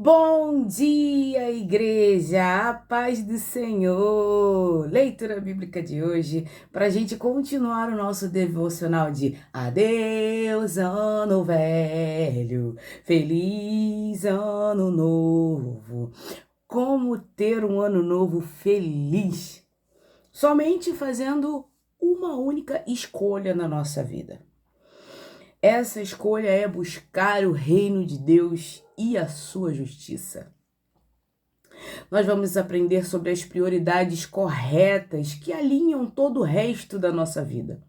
Bom dia, igreja! A paz do Senhor! Leitura bíblica de hoje, para a gente continuar o nosso devocional de Adeus, Ano Velho, Feliz Ano Novo. Como ter um ano novo feliz? Somente fazendo uma única escolha na nossa vida. Essa escolha é buscar o reino de Deus e a sua justiça. Nós vamos aprender sobre as prioridades corretas que alinham todo o resto da nossa vida.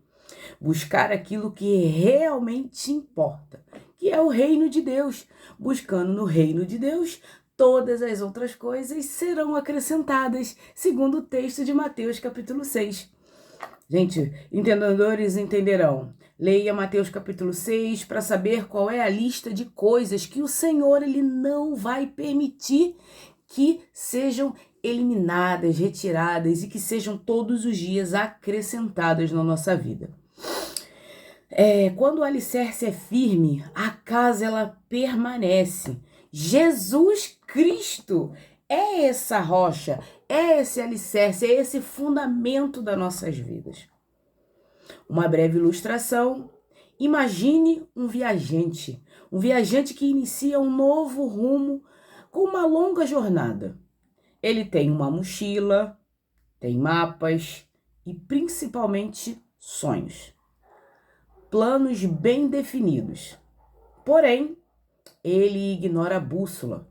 Buscar aquilo que realmente importa, que é o reino de Deus. Buscando no reino de Deus, todas as outras coisas serão acrescentadas, segundo o texto de Mateus capítulo 6. Gente, entendedores entenderão. Leia Mateus capítulo 6 para saber qual é a lista de coisas que o Senhor ele não vai permitir que sejam eliminadas, retiradas e que sejam todos os dias acrescentadas na nossa vida. Quando o alicerce é firme, a casa ela permanece. Jesus Cristo é essa rocha, é esse alicerce, é esse fundamento das nossas vidas. Uma breve ilustração. Imagine um viajante que inicia um novo rumo com uma longa jornada. Ele tem uma mochila, tem mapas e principalmente sonhos. Planos bem definidos. Porém, ele ignora a bússola.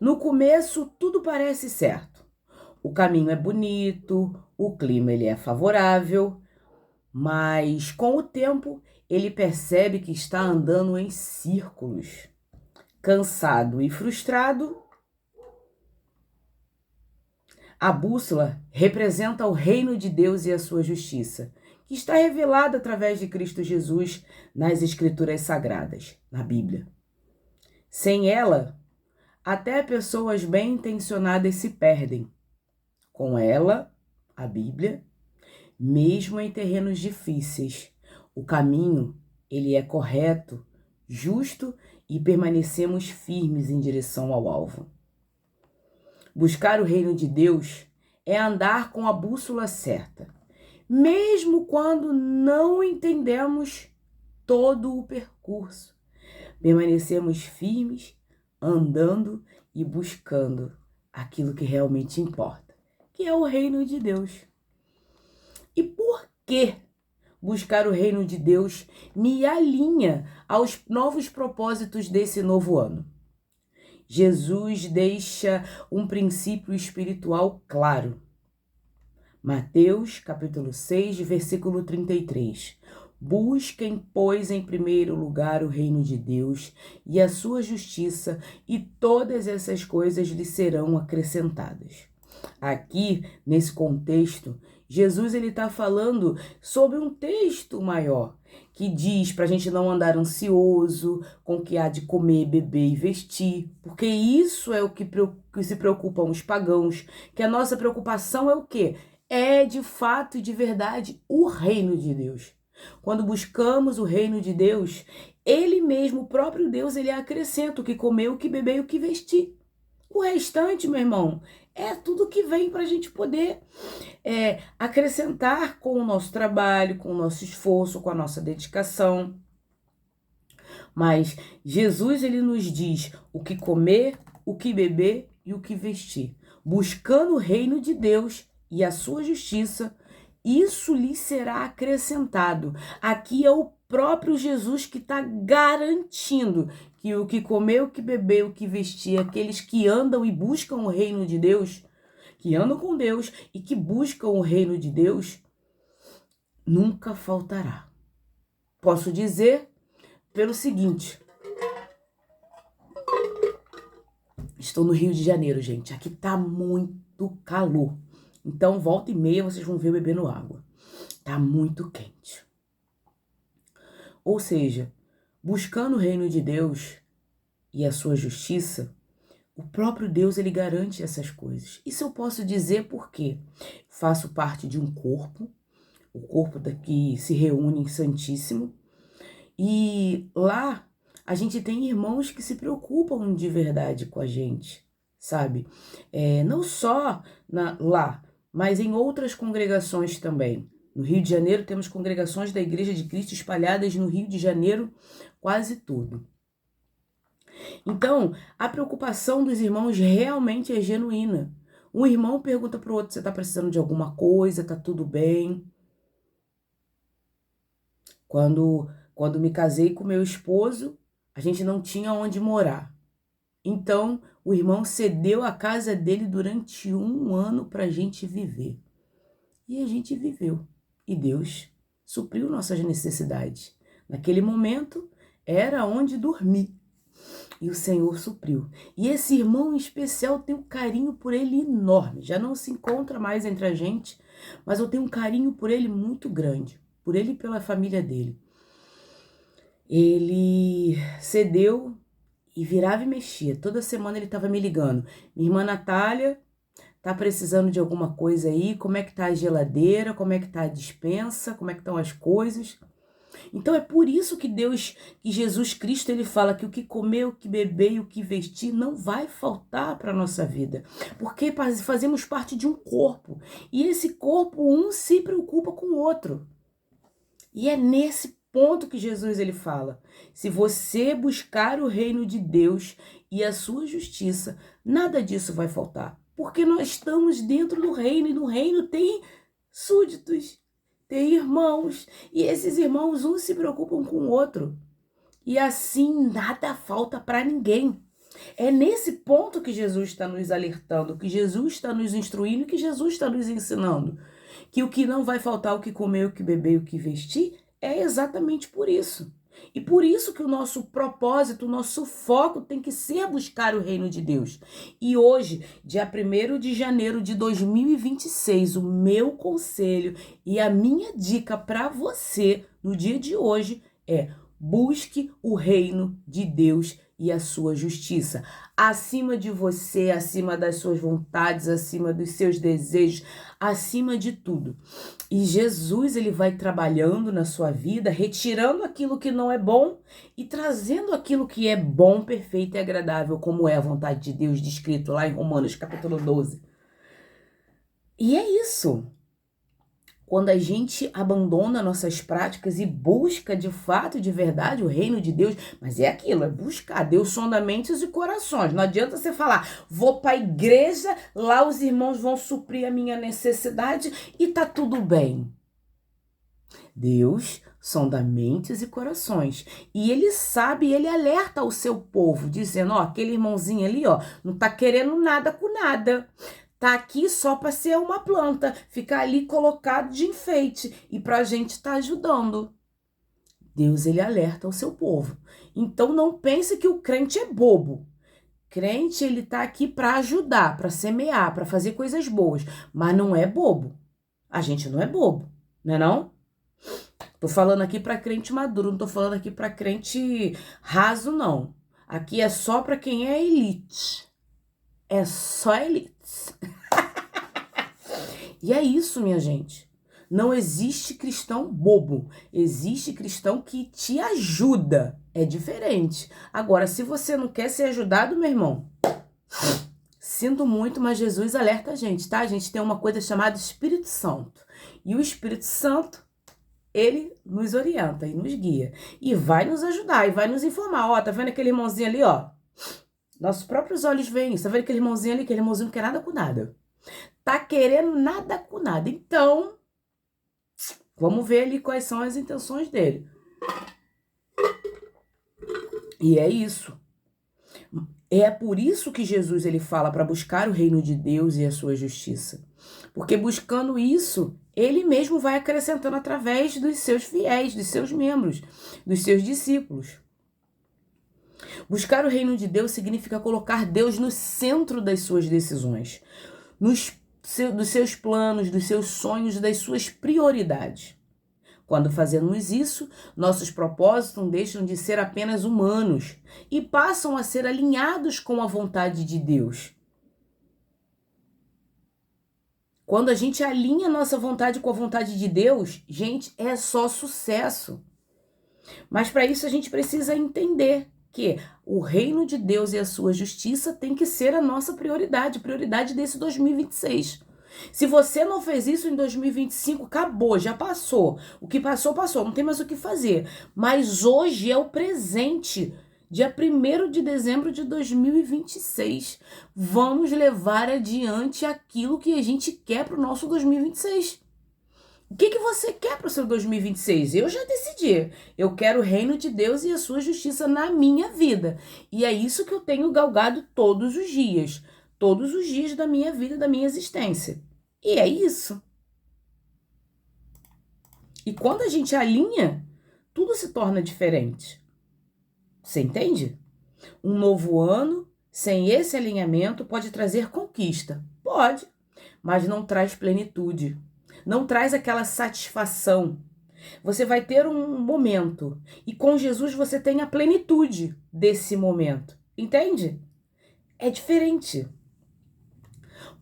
No começo, tudo parece certo. O caminho é bonito, o clima ele é favorável, mas com o tempo ele percebe que está andando em círculos. Cansado e frustrado, a bússola representa o reino de Deus e a sua justiça, que está revelada através de Cristo Jesus nas Escrituras Sagradas, na Bíblia. Sem ela, até pessoas bem intencionadas se perdem. Com ela, a Bíblia, mesmo em terrenos difíceis, o caminho ele é correto, justo e permanecemos firmes em direção ao alvo. Buscar o reino de Deus é andar com a bússola certa, mesmo quando não entendemos todo o percurso. Permanecemos firmes, andando e buscando aquilo que realmente importa, que é o reino de Deus. E por que buscar o reino de Deus me alinha aos novos propósitos desse novo ano? Jesus deixa um princípio espiritual claro. Mateus, capítulo 6, versículo 33. Busquem, pois, em primeiro lugar o reino de Deus e a sua justiça, e todas essas coisas lhe serão acrescentadas. Aqui, nesse contexto, Jesus ele está falando sobre um texto maior, que diz para a gente não andar ansioso com o que há de comer, beber e vestir, porque isso é o que se preocupam os pagãos, que a nossa preocupação é o quê? É de fato e de verdade o reino de Deus. Quando buscamos o reino de Deus, ele mesmo, o próprio Deus, ele acrescenta o que comer, o que beber e o que vestir. O restante, meu irmão, é tudo que vem para a gente poder acrescentar com o nosso trabalho, com o nosso esforço, com a nossa dedicação. Mas Jesus, ele nos diz o que comer, o que beber e o que vestir. Buscando o reino de Deus e a sua justiça, isso lhe será acrescentado. Aqui é o próprio Jesus que está garantindo que o que comer, o que beber, o que vestir, aqueles que andam e buscam o reino de Deus, que andam com Deus e que buscam o reino de Deus, nunca faltará. Posso dizer pelo seguinte: estou no Rio de Janeiro, gente. Aqui tá muito calor. Então, volta e meia, vocês vão ver eu bebendo água. Tá muito quente. Ou seja, buscando o reino de Deus e a sua justiça, o próprio Deus, ele garante essas coisas. Isso eu posso dizer porque faço parte de um corpo, o corpo que se reúne em Santíssimo, e lá a gente tem irmãos que se preocupam de verdade com a gente, sabe? Não só lá, mas em outras congregações também. No Rio de Janeiro temos congregações da Igreja de Cristo espalhadas no Rio de Janeiro quase tudo. Então, a preocupação dos irmãos realmente é genuína. Um irmão pergunta para o outro: você está precisando de alguma coisa? Tá tudo bem? Quando me casei com meu esposo, a gente não tinha onde morar. Então, o irmão cedeu a casa dele durante 1 ano para a gente viver. E a gente viveu. E Deus supriu nossas necessidades. Naquele momento, era onde dormir. E o Senhor supriu. E esse irmão em especial, tem um carinho por ele enorme. Já não se encontra mais entre a gente, mas eu tenho um carinho por ele muito grande. Por ele e pela família dele. Ele cedeu e virava e mexia. Toda semana ele estava me ligando. Minha irmã Natália, tá precisando de alguma coisa aí? Como é que tá a geladeira? Como é que tá a despensa? Como é que estão as coisas? Então é por isso que Jesus Cristo, ele fala que o que comer, o que beber e o que vestir não vai faltar para nossa vida. Porque fazemos parte de um corpo. E esse corpo, um se preocupa com o outro. E é nesse ponto que Jesus ele fala: se você buscar o reino de Deus e a sua justiça, nada disso vai faltar. Porque nós estamos dentro do reino, e no reino tem súditos, tem irmãos, e esses irmãos uns se preocupam com o outro. E assim nada falta para ninguém. É nesse ponto que Jesus está nos alertando, que Jesus está nos instruindo, que Jesus está nos ensinando. Que o que não vai faltar, o que comer, o que beber, o que vestir, é exatamente por isso. E por isso que o nosso propósito, o nosso foco tem que ser buscar o reino de Deus. E hoje, dia 1º de janeiro de 2026, o meu conselho e a minha dica para você no dia de hoje é: busque o reino de Deus e a sua justiça. Acima de você, acima das suas vontades, acima dos seus desejos, acima de tudo. E Jesus, ele vai trabalhando na sua vida, retirando aquilo que não é bom e trazendo aquilo que é bom, perfeito e agradável, como é a vontade de Deus, descrito lá em Romanos capítulo 12. E é isso. Quando a gente abandona nossas práticas e busca de fato, de verdade, o reino de Deus, mas é aquilo, é buscar. Deus sonda mentes e corações. Não adianta você falar: vou para a igreja, lá os irmãos vão suprir a minha necessidade e tá tudo bem. Deus sonda mentes e corações. E ele sabe, ele alerta o seu povo, dizendo: ó, aquele irmãozinho ali, ó, não tá querendo nada com nada. Tá aqui só para ser uma planta, ficar ali colocado de enfeite e para a gente estar ajudando. Deus, ele alerta o seu povo. Então não pense que o crente é bobo. Crente, ele tá aqui para ajudar, para semear, para fazer coisas boas, mas não é bobo. A gente não é bobo, né não? Tô falando aqui para crente maduro, não tô falando aqui para crente raso não. Aqui é só para quem é elite. É só elite. E é isso, minha gente. Não existe cristão bobo. Existe cristão que te ajuda. É diferente. Agora, se você não quer ser ajudado, meu irmão, sinto muito, mas Jesus alerta a gente, tá? A gente tem uma coisa chamada Espírito Santo. E o Espírito Santo, ele nos orienta e nos guia. E vai nos ajudar, e vai nos informar. Ó, tá vendo aquele irmãozinho ali, ó? Nossos próprios olhos veem isso. Tá vendo aquele irmãozinho ali? Aquele irmãozinho não quer nada com nada. Tá querendo nada com nada. Então, vamos ver ali quais são as intenções dele. E é isso. É por isso que Jesus ele fala para buscar o reino de Deus e a sua justiça. Porque buscando isso, ele mesmo vai acrescentando através dos seus fiéis, dos seus membros, dos seus discípulos. Buscar o reino de Deus significa colocar Deus no centro das suas decisões, dos seus planos, dos seus sonhos, das suas prioridades. Quando fazemos isso, nossos propósitos deixam de ser apenas humanos e passam a ser alinhados com a vontade de Deus. Quando a gente alinha a nossa vontade com a vontade de Deus, gente, é só sucesso. Mas para isso a gente precisa entender que o reino de Deus e a sua justiça tem que ser a nossa prioridade, prioridade desse 2026. Se você não fez isso em 2025, acabou, já passou. O que passou, passou, não tem mais o que fazer. Mas hoje é o presente, dia 1º de dezembro de 2026. Vamos levar adiante aquilo que a gente quer para o nosso 2026. O que você quer para o seu 2026? Eu já decidi. Eu quero o reino de Deus e a sua justiça na minha vida. E é isso que eu tenho galgado todos os dias. Todos os dias da minha vida, da minha existência. E é isso. E quando a gente alinha, tudo se torna diferente. Você entende? Um novo ano, sem esse alinhamento, pode trazer conquista. Pode, mas não traz plenitude. Não traz aquela satisfação. Você vai ter um momento e com Jesus você tem a plenitude desse momento. Entende? É diferente.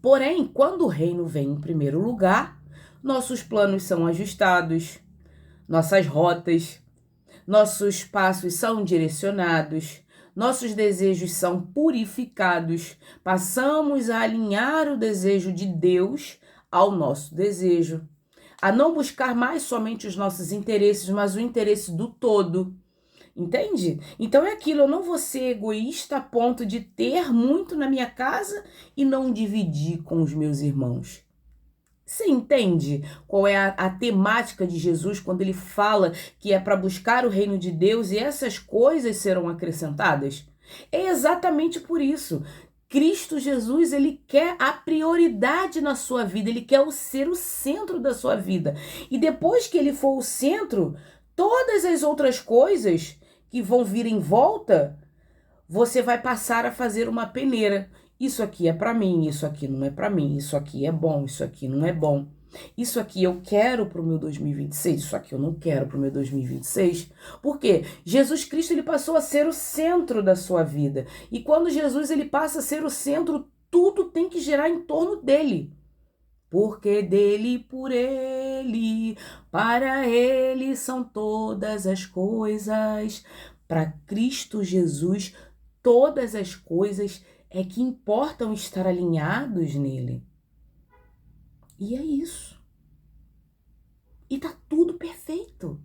Porém, quando o reino vem em primeiro lugar, nossos planos são ajustados, nossas rotas, nossos passos são direcionados, nossos desejos são purificados, passamos a alinhar o desejo de Deus ao nosso desejo, a não buscar mais somente os nossos interesses, mas o interesse do todo. Entende? Então é aquilo, eu não vou ser egoísta a ponto de ter muito na minha casa e não dividir com os meus irmãos. Você entende qual é a temática de Jesus quando ele fala que é para buscar o reino de Deus e essas coisas serão acrescentadas? É exatamente por isso. Cristo Jesus, ele quer a prioridade na sua vida, ele quer ser o centro da sua vida. E depois que ele for o centro, todas as outras coisas que vão vir em volta, você vai passar a fazer uma peneira. Isso aqui é para mim, isso aqui não é para mim, isso aqui é bom, isso aqui não é bom. Isso aqui eu quero para o meu 2026, isso aqui eu não quero para o meu 2026. Por quê? Jesus Cristo ele passou a ser o centro da sua vida. E quando Jesus ele passa a ser o centro, tudo tem que girar em torno dele. Porque dele, por ele, para ele são todas as coisas. Para Cristo Jesus, todas as coisas é que importam estar alinhados nele. E é isso. E tá tudo perfeito.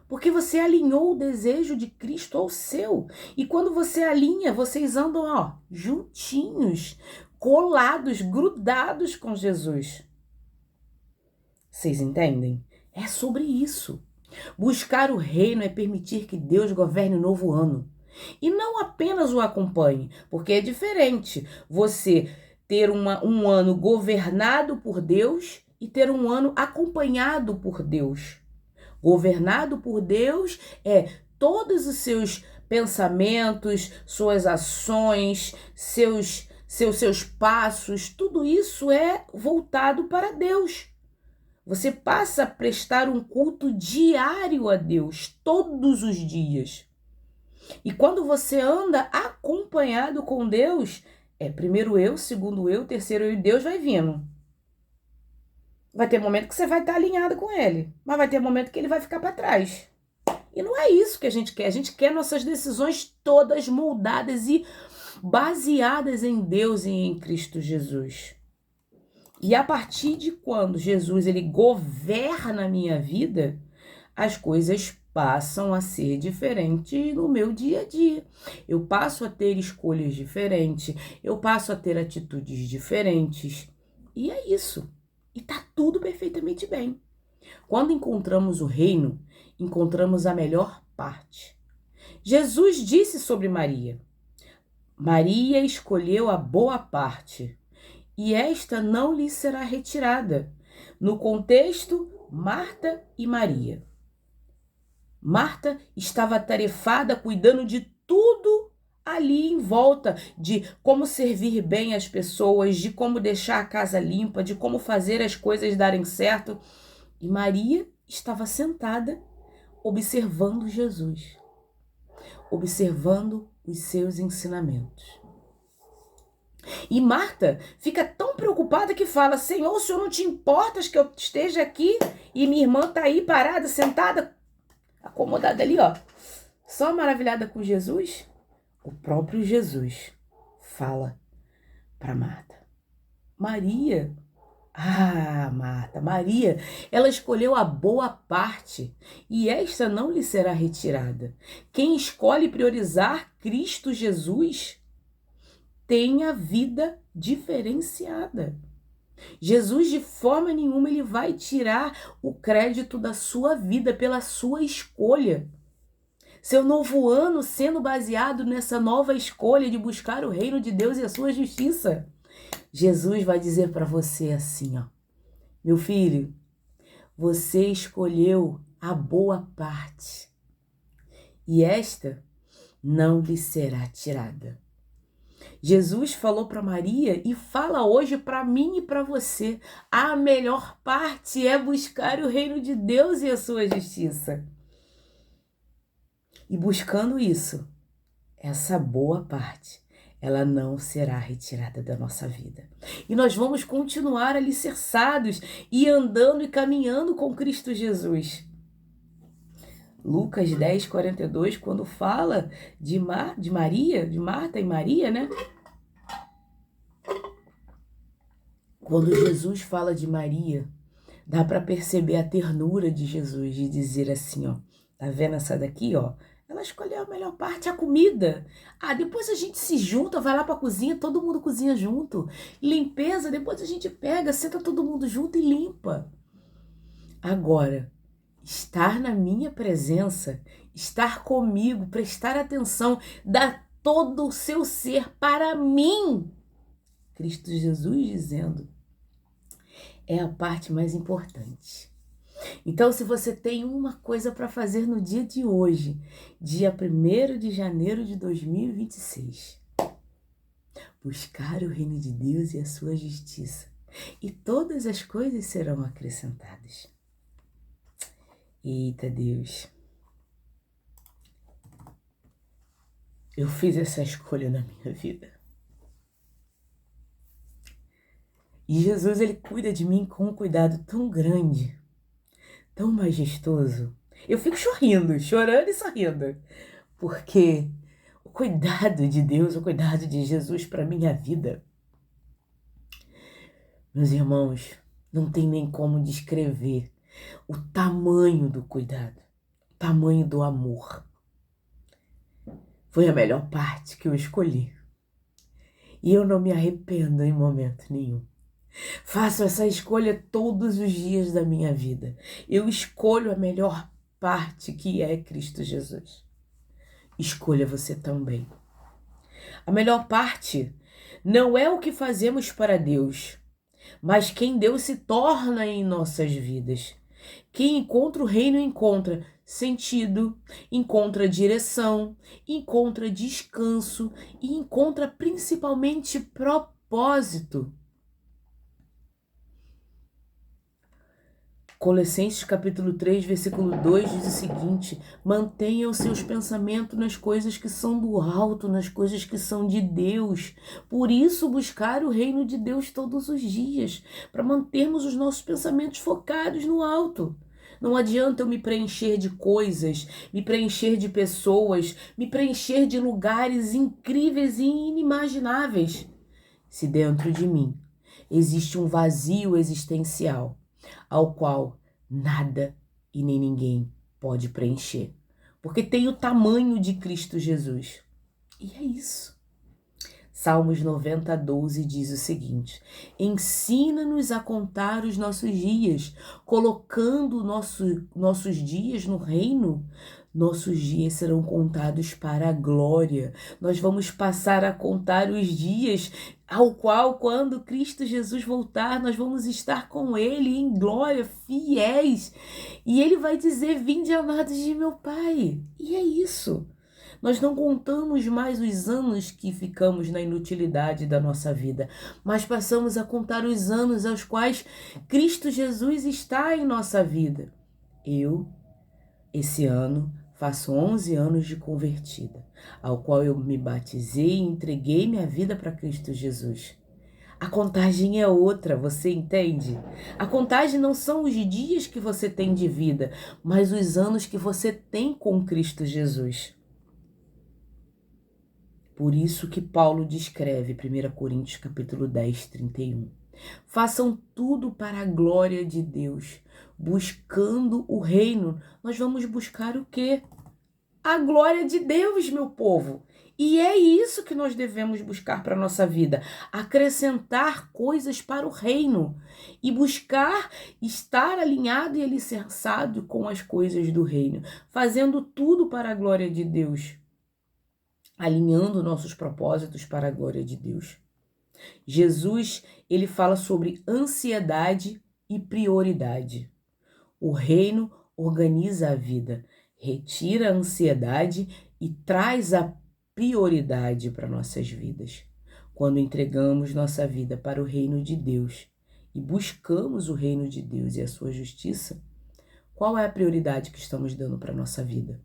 Porque você alinhou o desejo de Cristo ao seu. E quando você alinha, vocês andam, ó, juntinhos, colados, grudados com Jesus. Vocês entendem? É sobre isso. Buscar o reino é permitir que Deus governe o novo ano. E não apenas o acompanhe, porque é diferente você ter um ano governado por Deus e ter um ano acompanhado por Deus. Governado por Deus é todos os seus pensamentos, suas ações, seus passos, tudo isso é voltado para Deus. Você passa a prestar um culto diário a Deus, todos os dias. E quando você anda acompanhado com Deus, é primeiro eu, segundo eu, terceiro eu e Deus vai vindo. Vai ter momento que você vai estar alinhado com ele, mas vai ter momento que ele vai ficar para trás. E não é isso que a gente quer. A gente quer nossas decisões todas moldadas e baseadas em Deus e em Cristo Jesus. E a partir de quando Jesus ele governa a minha vida, as coisas passam a ser diferentes no meu dia a dia. Eu passo a ter escolhas diferentes, eu passo a ter atitudes diferentes. E é isso. E tá tudo perfeitamente bem. Quando encontramos o reino, encontramos a melhor parte. Jesus disse sobre Maria: Maria escolheu a boa parte, e esta não lhe será retirada. No contexto, Marta e Maria. Marta estava atarefada cuidando de tudo ali em volta, de como servir bem as pessoas, de como deixar a casa limpa, de como fazer as coisas darem certo. E Maria estava sentada observando Jesus, observando os seus ensinamentos. E Marta fica tão preocupada que fala: Senhor, o Senhor não te importas que eu esteja aqui e minha irmã está aí parada, sentada? acomodada ali, ó, só maravilhada com Jesus, o próprio Jesus fala para Marta: Maria, Marta, Maria, ela escolheu a boa parte e esta não lhe será retirada. Quem escolhe priorizar Cristo Jesus tem a vida diferenciada. Jesus, de forma nenhuma, ele vai tirar o crédito da sua vida pela sua escolha. Seu novo ano sendo baseado nessa nova escolha de buscar o reino de Deus e a sua justiça. Jesus vai dizer para você assim, ó: meu filho, você escolheu a boa parte e esta não lhe será tirada. Jesus falou para Maria e fala hoje para mim e para você: a melhor parte é buscar o reino de Deus e a sua justiça. E buscando isso, essa boa parte, ela não será retirada da nossa vida. E nós vamos continuar alicerçados e andando e caminhando com Cristo Jesus. Lucas 10, 42, quando fala de Maria, de Marta e Maria, né? Quando Jesus fala de Maria, dá para perceber a ternura de Jesus, de dizer assim, ó, tá vendo essa daqui, ó? Ela escolheu a melhor parte, a comida. Depois a gente se junta, vai lá para a cozinha, todo mundo cozinha junto. Limpeza, depois a gente pega, senta todo mundo junto e limpa. Agora, estar na minha presença, estar comigo, prestar atenção, dar todo o seu ser para mim. Cristo Jesus dizendo, é a parte mais importante. Então, se você tem uma coisa para fazer no dia de hoje, dia 1º de janeiro de 2026, buscar o reino de Deus e a sua justiça, e todas as coisas serão acrescentadas. Eita Deus, eu fiz essa escolha na minha vida. E Jesus, ele cuida de mim com um cuidado tão grande, tão majestoso. Eu fico chorando e sorrindo, porque o cuidado de Deus, o cuidado de Jesus para minha vida, meus irmãos, não tem nem como descrever o tamanho do cuidado, o tamanho do amor. Foi a melhor parte que eu escolhi. E eu não me arrependo em momento nenhum. Faço essa escolha todos os dias da minha vida. Eu escolho a melhor parte, que é Cristo Jesus. Escolha você também. A melhor parte não é o que fazemos para Deus, mas quem Deus se torna em nossas vidas. Quem encontra o reino encontra sentido, encontra direção, encontra descanso e encontra principalmente propósito. Colossenses capítulo 3, versículo 2 diz o seguinte: mantenham seus pensamentos nas coisas que são do alto, nas coisas que são de Deus. Por isso, buscar o reino de Deus todos os dias, para mantermos os nossos pensamentos focados no alto. Não adianta eu me preencher de coisas, me preencher de pessoas, me preencher de lugares incríveis e inimagináveis, se dentro de mim existe um vazio existencial, ao qual nada e nem ninguém pode preencher, porque tem o tamanho de Cristo Jesus. E é isso. Salmos 90, 12 diz o seguinte: ensina-nos a contar os nossos dias, colocando nossos dias no reino. Nossos dias serão contados para a glória. Nós vamos passar a contar os dias ao qual, quando Cristo Jesus voltar, nós vamos estar com Ele em glória, fiéis. E Ele vai dizer: vinde, amados de meu Pai. E é isso. Nós não contamos mais os anos que ficamos na inutilidade da nossa vida, mas passamos a contar os anos aos quais Cristo Jesus está em nossa vida. Eu, esse ano, faço 11 anos de convertida, ao qual eu me batizei e entreguei minha vida para Cristo Jesus. A contagem é outra, você entende? A contagem não são os dias que você tem de vida, mas os anos que você tem com Cristo Jesus. Por isso que Paulo descreve, 1 Coríntios capítulo 10, 31. Façam tudo para a glória de Deus, buscando o reino. Nós vamos buscar o quê? A glória de Deus, meu povo. E é isso que nós devemos buscar para a nossa vida. Acrescentar coisas para o reino. E buscar estar alinhado e alicerçado com as coisas do reino. Fazendo tudo para a glória de Deus. Alinhando nossos propósitos para a glória de Deus. Jesus, ele fala sobre ansiedade e prioridade. O reino organiza a vida, retira a ansiedade e traz a prioridade para nossas vidas. Quando entregamos nossa vida para o reino de Deus e buscamos o reino de Deus e a sua justiça, qual é a prioridade que estamos dando para a nossa vida?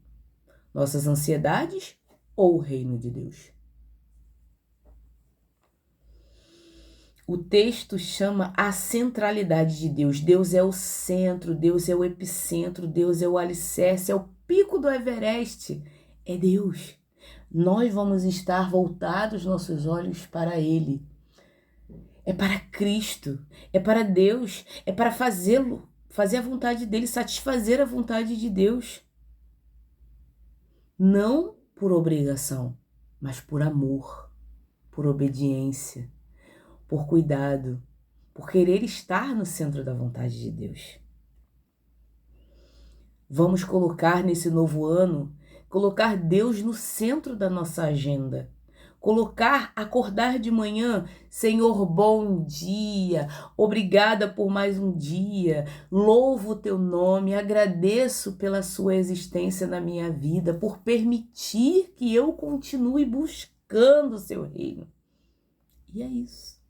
Nossas ansiedades ou o reino de Deus? O texto chama a centralidade de Deus. Deus é o centro, Deus é o epicentro, Deus é o alicerce, é o pico do Everest. É Deus. Nós vamos estar voltados nossos olhos para Ele. É para Cristo, é para Deus, é para fazê-lo, fazer a vontade dEle, satisfazer a vontade de Deus. Não por obrigação, mas por amor, por obediência, por cuidado, por querer estar no centro da vontade de Deus. Vamos colocar nesse novo ano, colocar Deus no centro da nossa agenda. Acordar de manhã, Senhor, bom dia, obrigada por mais um dia, louvo o teu nome, agradeço pela sua existência na minha vida, por permitir que eu continue buscando o seu reino. E é isso.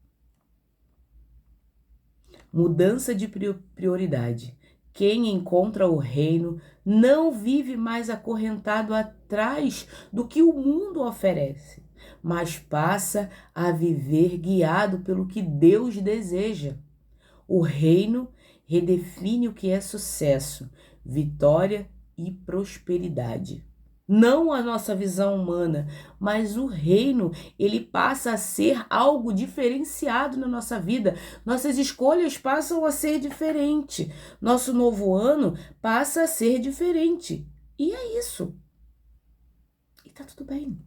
Mudança de prioridade. Quem encontra o reino não vive mais acorrentado atrás do que o mundo oferece, mas passa a viver guiado pelo que Deus deseja. O reino redefine o que é sucesso, vitória e prosperidade. Não a nossa visão humana, mas o reino, ele passa a ser algo diferenciado na nossa vida. Nossas escolhas passam a ser diferentes. Nosso novo ano passa a ser diferente. E é isso. E tá tudo bem.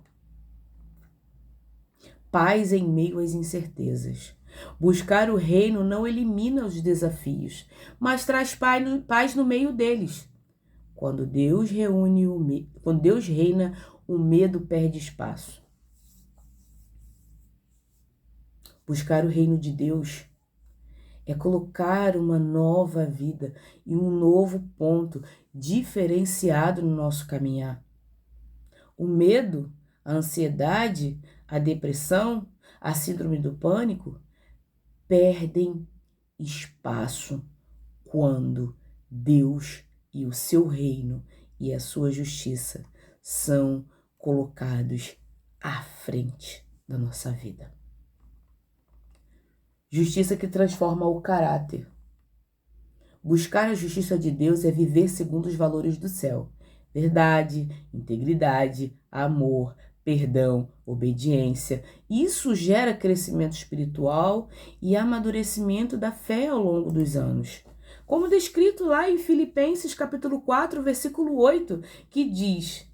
Paz em meio às incertezas. Buscar o reino não elimina os desafios, mas traz paz no meio deles. Quando Deus reina, o medo perde espaço. Buscar o reino de Deus é colocar uma nova vida e um novo ponto diferenciado no nosso caminhar. O medo, a ansiedade, a depressão, a síndrome do pânico perdem espaço quando Deus e o seu reino e a sua justiça são colocados à frente da nossa vida. Justiça que transforma o caráter. Buscar a justiça de Deus é viver segundo os valores do céu. Verdade, integridade, amor, perdão, obediência. Isso gera crescimento espiritual e amadurecimento da fé ao longo dos anos. Como descrito lá em Filipenses capítulo 4, versículo 8, que diz: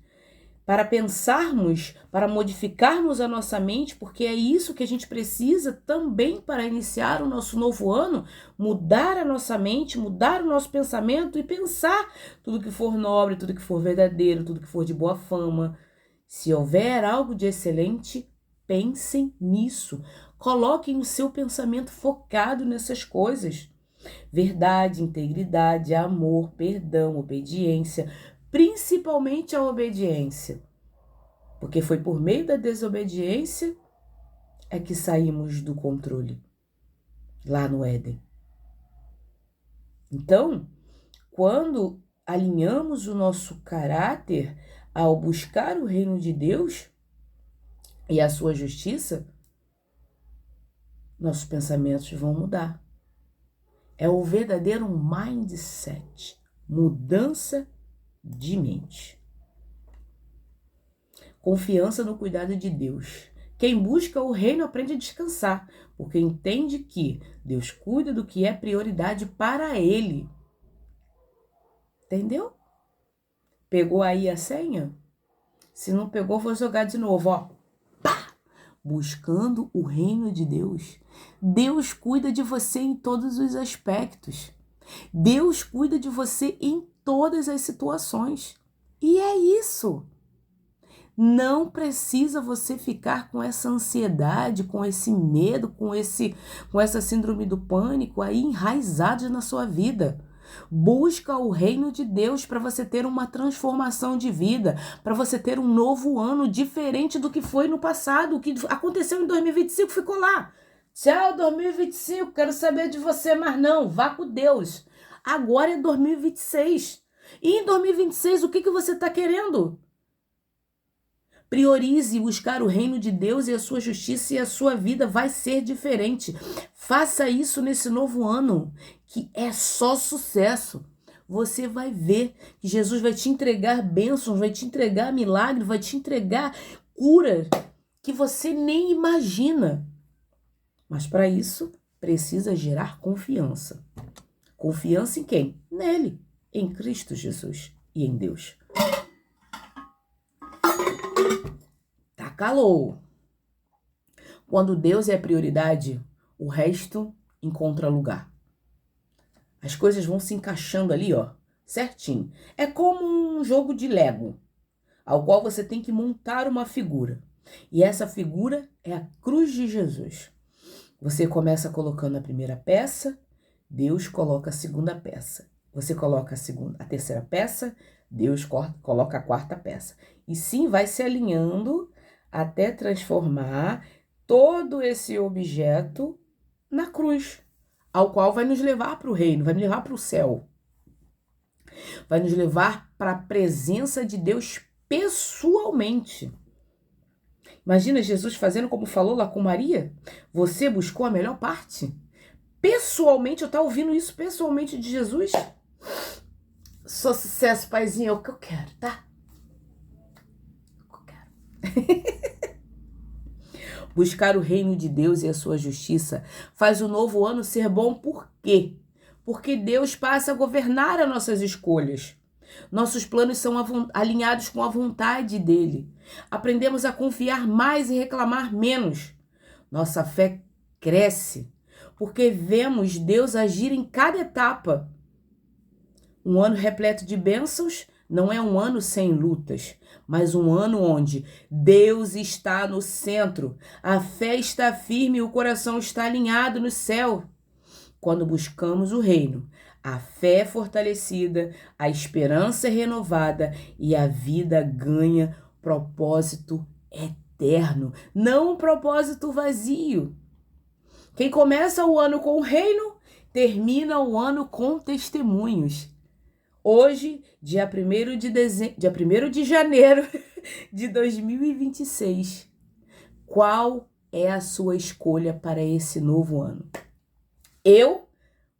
para pensarmos, para modificarmos a nossa mente, porque é isso que a gente precisa também para iniciar o nosso novo ano, mudar a nossa mente, mudar o nosso pensamento e pensar tudo que for nobre, tudo que for verdadeiro, tudo que for de boa fama. Se houver algo de excelente, pensem nisso. Coloquem o seu pensamento focado nessas coisas. Verdade, integridade, amor, perdão, obediência, principalmente a obediência. Porque foi por meio da desobediência é que saímos do controle, lá no Éden. Então, quando alinhamos o nosso caráter ao buscar o reino de Deus e a sua justiça, nossos pensamentos vão mudar. É o verdadeiro mindset, mudança de mente. Confiança no cuidado de Deus. Quem busca o reino aprende a descansar, porque entende que Deus cuida do que é prioridade para ele. Entendeu? Pegou aí a senha? Se não pegou, vou jogar de novo, ó. Pá! Buscando o reino de Deus. Deus cuida de você em todos os aspectos. Deus cuida de você em todas as situações. E é isso. Não precisa você ficar com essa ansiedade, com esse medo, com essa síndrome do pânico aí enraizada na sua vida. Busca o reino de Deus para você ter uma transformação de vida, para você ter um novo ano diferente do que foi no passado. O que aconteceu em 2025 ficou lá. Tchau, 2025, quero saber de você, mas não, vá com Deus. Agora é 2026. E em 2026, o que você está querendo? Priorize buscar o reino de Deus e a sua justiça, e a sua vida vai ser diferente. Faça isso nesse novo ano, que é só sucesso. Você vai ver que Jesus vai te entregar bênçãos, vai te entregar milagre, vai te entregar cura que você nem imagina. Mas para isso, precisa gerar confiança. Confiança em quem? Nele, em Cristo Jesus e em Deus. Tá calor. Quando Deus é a prioridade, o resto encontra lugar. As coisas vão se encaixando ali, ó, certinho. É como um jogo de Lego, ao qual você tem que montar uma figura. E essa figura é a cruz de Jesus. Você começa colocando a primeira peça, Deus coloca a segunda peça. Você coloca a terceira peça, Deus coloca a quarta peça. E sim, vai se alinhando até transformar todo esse objeto na cruz, ao qual vai nos levar para o reino, vai nos levar para o céu. Vai nos levar para a presença de Deus pessoalmente. Imagina Jesus fazendo como falou lá com Maria. Você buscou a melhor parte? Pessoalmente, eu estou ouvindo isso pessoalmente de Jesus? Só sucesso, paizinho, é o que eu quero, tá? É o que eu quero. Buscar o reino de Deus e a sua justiça faz o novo ano ser bom. Por quê? Porque Deus passa a governar as nossas escolhas. Nossos planos são alinhados com a vontade dele. Aprendemos a confiar mais e reclamar menos. Nossa fé cresce, porque vemos Deus agir em cada etapa. Um ano repleto de bênçãos não é um ano sem lutas, mas um ano onde Deus está no centro, a fé está firme e o coração está alinhado no céu. Quando buscamos o reino, a fé é fortalecida, a esperança é renovada e a vida ganha propósito eterno, não um propósito vazio. Quem começa o ano com o reino, termina o ano com testemunhos. Hoje, dia 1º de janeiro de 2026, qual é a sua escolha para esse novo ano? Eu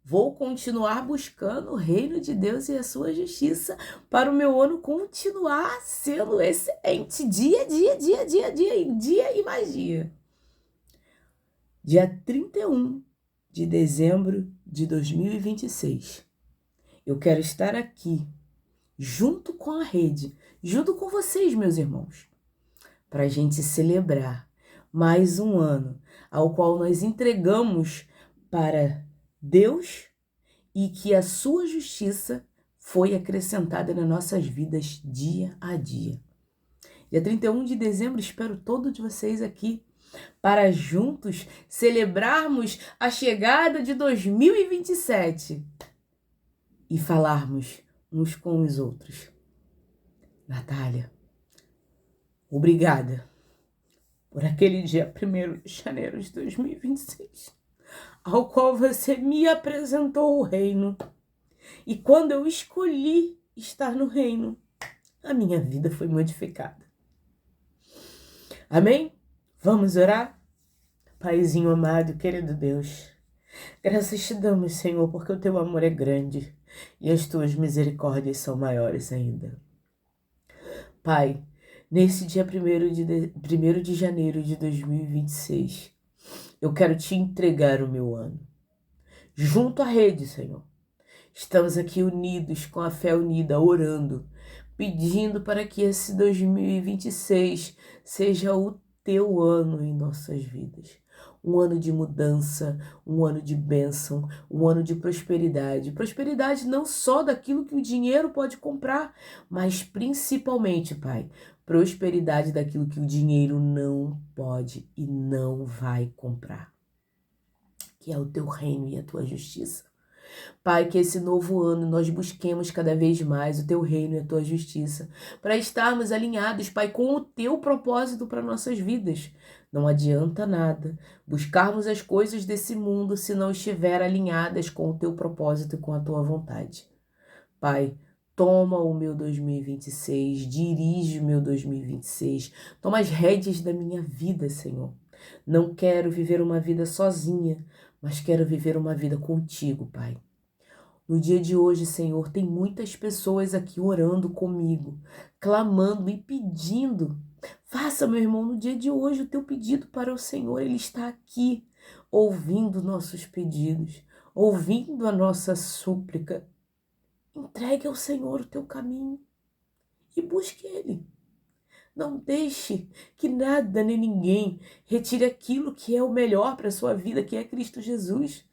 vou continuar buscando o reino de Deus e a sua justiça para o meu ano continuar sendo excelente, dia e mais dia. Dia 31 de dezembro de 2026. Eu quero estar aqui, junto com a rede, junto com vocês, meus irmãos, para a gente celebrar mais um ano ao qual nós entregamos para Deus e que a sua justiça foi acrescentada nas nossas vidas dia a dia. Dia 31 de dezembro, espero todos vocês aqui para juntos celebrarmos a chegada de 2027 e falarmos uns com os outros. Natália, obrigada por aquele dia 1º de janeiro de 2026, ao qual você me apresentou o reino. E quando eu escolhi estar no reino, a minha vida foi modificada. Amém? Vamos orar? Paizinho amado, querido Deus, graças te damos, Senhor, porque o teu amor é grande e as tuas misericórdias são maiores ainda. Pai, nesse dia 1º de janeiro de 2026, eu quero te entregar o meu ano. Junto à rede, Senhor. Estamos aqui unidos, com a fé unida, orando, pedindo para que esse 2026 seja o teu ano em nossas vidas. Um ano de mudança, um ano de bênção, um ano de prosperidade. Prosperidade não só daquilo que o dinheiro pode comprar, mas principalmente, Pai, prosperidade daquilo que o dinheiro não pode e não vai comprar, que é o teu reino e a tua justiça. Pai, que esse novo ano nós busquemos cada vez mais o teu reino e a tua justiça, para estarmos alinhados, Pai, com o teu propósito para nossas vidas. Não adianta nada buscarmos as coisas desse mundo se não estiver alinhadas com o teu propósito e com a tua vontade. Pai, toma o meu 2026, dirige o meu 2026, toma as rédeas da minha vida, Senhor. Não quero viver uma vida sozinha, mas quero viver uma vida contigo, Pai. No dia de hoje, Senhor, tem muitas pessoas aqui orando comigo, clamando e pedindo. Faça, meu irmão, no dia de hoje o teu pedido para o Senhor. Ele está aqui, ouvindo nossos pedidos, ouvindo a nossa súplica. Entregue ao Senhor o teu caminho e busque Ele. Não deixe que nada nem ninguém retire aquilo que é o melhor para a sua vida, que é Cristo Jesus.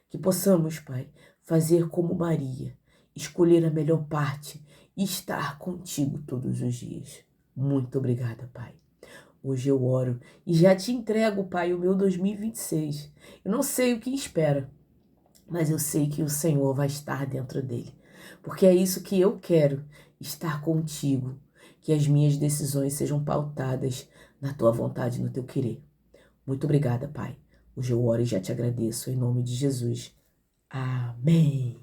Que possamos, Pai, fazer como Maria, escolher a melhor parte e estar contigo todos os dias. Muito obrigada, Pai. Hoje eu oro e já te entrego, Pai, o meu 2026. Eu não sei o que espera, mas eu sei que o Senhor vai estar dentro dele. Porque é isso que eu quero, estar contigo. Que as minhas decisões sejam pautadas na tua vontade e no teu querer. Muito obrigada, Pai. Hoje eu oro e já te agradeço, em nome de Jesus. Amém.